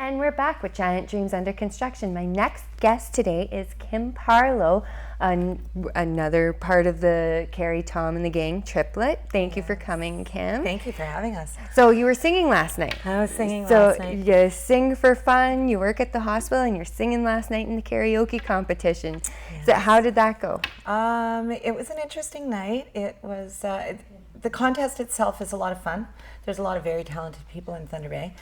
And we're back with Giant Dreams Under Construction. My next guest today is Kim Parlow, another part of the Kerry, Tom, and the Gang triplet. Thank you for coming, Kim. Thank you for having us. So you were singing last night. I was singing last night. So you sing for fun, you work at the hospital, and you're singing last night in the karaoke competition. Yes. So how did that go? It was an interesting night. It was the contest itself is a lot of fun. There's a lot of very talented people in Thunder Bay.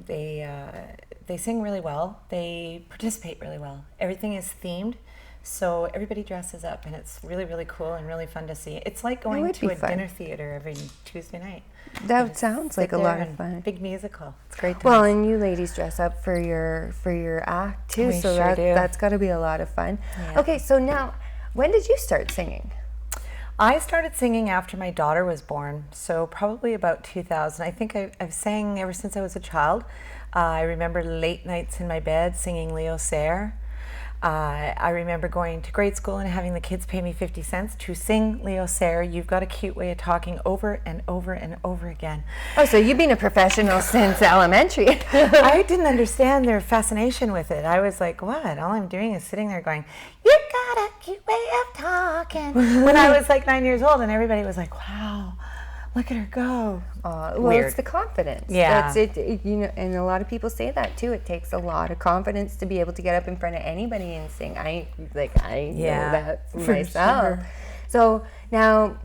They sing really well. They participate really well. Everything is themed, so everybody dresses up, and it's really, really cool and really fun to see. It's like going to a dinner theater every Tuesday night. That sounds like a lot of fun. Big musical. It's great. Well, and you ladies dress up for your act too, we so sure do. That's got to be a lot of fun. Yeah. Okay, so now, when did you start singing? I started singing after my daughter was born, so probably about 2000. I think I've sang ever since I was a child. I remember late nights in my bed singing Leo Sayer. I remember going to grade school and having the kids pay me 50 cents to sing Leo Sayer, "You've Got a Cute Way of Talking," over and over and over again. Oh, so you've been a professional since elementary. I didn't understand their fascination with it. I was like, what? All I'm doing is sitting there going, "You got a cute way of talking," when I was like 9 years old, and everybody was like, wow, look at her go. Well, Weird. it's the confidence. Yeah. That's it. You know, and a lot of people say that too. It takes a lot of confidence to be able to get up in front of anybody and sing. I know that for myself. Sure. So now,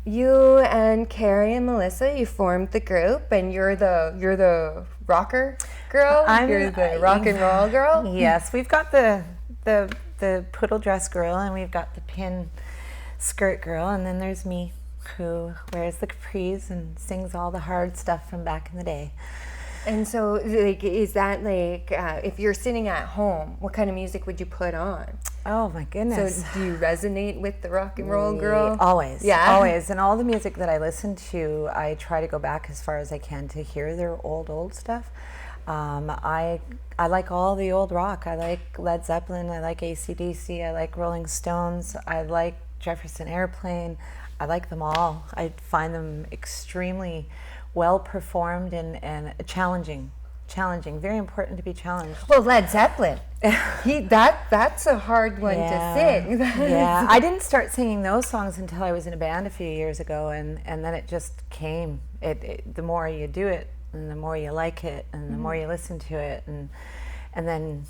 you and Kerry and Melissa, you formed the group, and you're the rocker girl. You're the rock and roll girl. Yes, we've got the poodle dress girl, and we've got the pin skirt girl, and then there's me, who wears the capris and sings all the hard stuff from back in the day. And so, like, is that like, if you're sitting at home, what kind of music would you put on? Oh my goodness. So do you resonate with the rock and roll girl? Always. Yeah. Always. And all the music that I listen to, I try to go back as far as I can to hear their old stuff. I like all the old rock. I like Led Zeppelin, I like AC/DC, I like Rolling Stones, I like Jefferson Airplane. I like them all. I find them extremely well performed and challenging. Very important to be challenged. Well, Led Zeppelin, that's a hard one to sing. Yeah, I didn't start singing those songs until I was in a band a few years ago, and then it just came. The more you do it, and the more you like it, and the more you listen to it, and then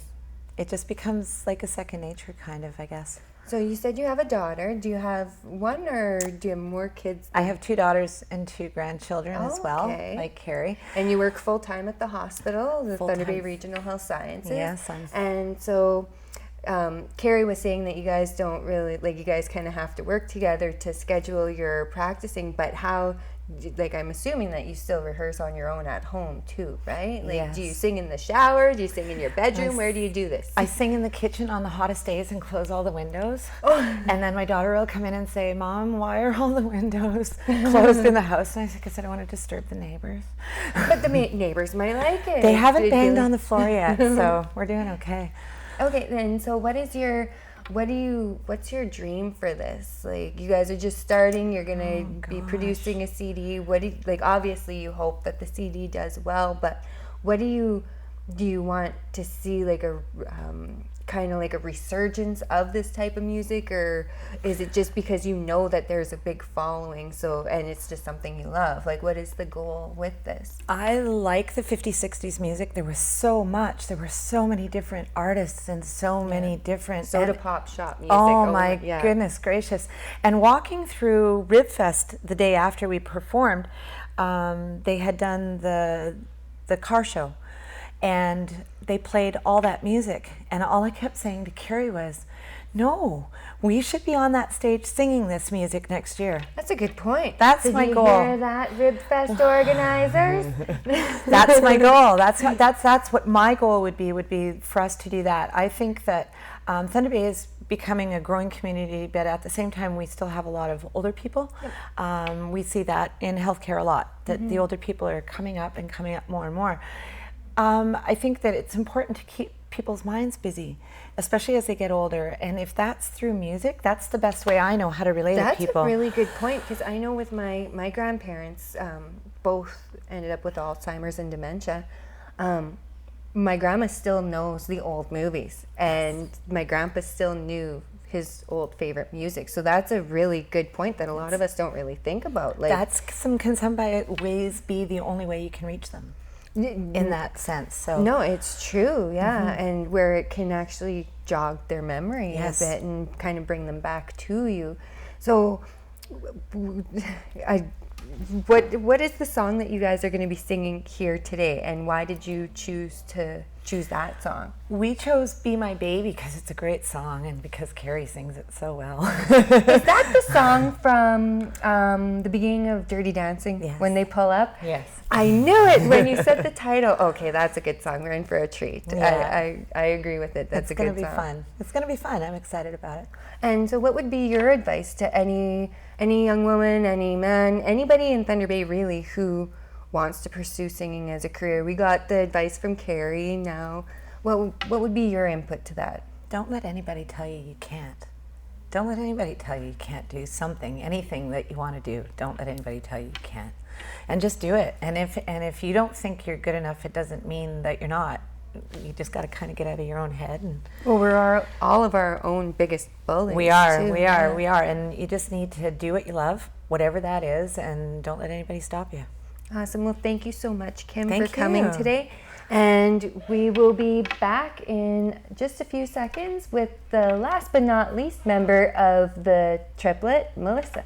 it just becomes like a second nature, kind of, I guess. So you said you have a daughter. Do you have one, or do you have more kids? I have 2 daughters and 2 grandchildren as well, like Kerry. And you work full-time at the hospital, the Thunder Bay Regional Health Sciences. Yes. And so Kerry was saying that you guys don't really, like, you guys kind of have to work together to schedule your practicing, but how, like, I'm assuming that you still rehearse on your own at home too, right? Like, yes. Do you sing in the shower? Do you sing in your bedroom? Where do you do this? I sing in the kitchen on the hottest days and close all the windows. Oh. And then my daughter will come in and say, "Mom, why are all the windows closed in the house?" And I say, "Because I don't want to disturb the neighbors." But the neighbors might like it. They haven't banged on the floor yet, so we're doing okay. Okay, then, so what's your dream for this? Like, you guys are just starting, you're gonna be producing a CD. Obviously you hope that the CD does well, but what do you want to see, like a kind of like a resurgence of this type of music, or is it just because you know that there's a big following, and it's just something you love? Like, what is the goal with this? I like the 50s, 60s music. There was so much. There were so many different artists and so many different... Soda pop shop music. Oh my goodness gracious. And walking through Ribfest the day after we performed, they had done the car show. And they played all that music, and all I kept saying to Kerry was, "No, we should be on that stage singing this music next year." That's a good point. That's my goal. Did you hear that, Ribfest organizers? That's my goal. That's what my goal would be for us to do that. I think that Thunder Bay is becoming a growing community, but at the same time we still have a lot of older people. Yep. We see that in healthcare a lot, that the older people are coming up more and more. I think that it's important to keep people's minds busy, especially as they get older. And if that's through music, that's the best way I know how to relate to people. That's a really good point, because I know with my grandparents, both ended up with Alzheimer's and dementia. my grandma still knows the old movies, and my grandpa still knew his old favorite music. So that's a really good point that a lot of us don't really think about. Like, can some ways be the only way you can reach them in that sense. So no, it's true, yeah, and where it can actually jog their memory a bit and kind of bring them back to you. So, what is the song that you guys are going to be singing here today, and why did you choose that song? We chose "Be My Baby" because it's a great song and because Kerry sings it so well. Is that the song from the beginning of Dirty Dancing? Yes. When they pull up? Yes. I knew it when you said the title. Okay, that's a good song. We're in for a treat. Yeah. I agree with it. That's a good song. It's going to be fun. It's going to be fun. I'm excited about it. And so what would be your advice to any young woman, any man, anybody in Thunder Bay really who wants to pursue singing as a career? We got the advice from Kerry now. What would be your input to that? Don't let anybody tell you you can't. Don't let anybody tell you you can't do something, anything that you want to do. Don't let anybody tell you you can't. And just do it. And if you don't think you're good enough, it doesn't mean that you're not. You just got to kind of get out of your own head. And well, we're all of our own biggest bullies. We are. And you just need to do what you love, whatever that is, and don't let anybody stop you. Awesome. Well, thank you so much, Kim, for coming today. And we will be back in just a few seconds with the last but not least member of the triplet, Melissa.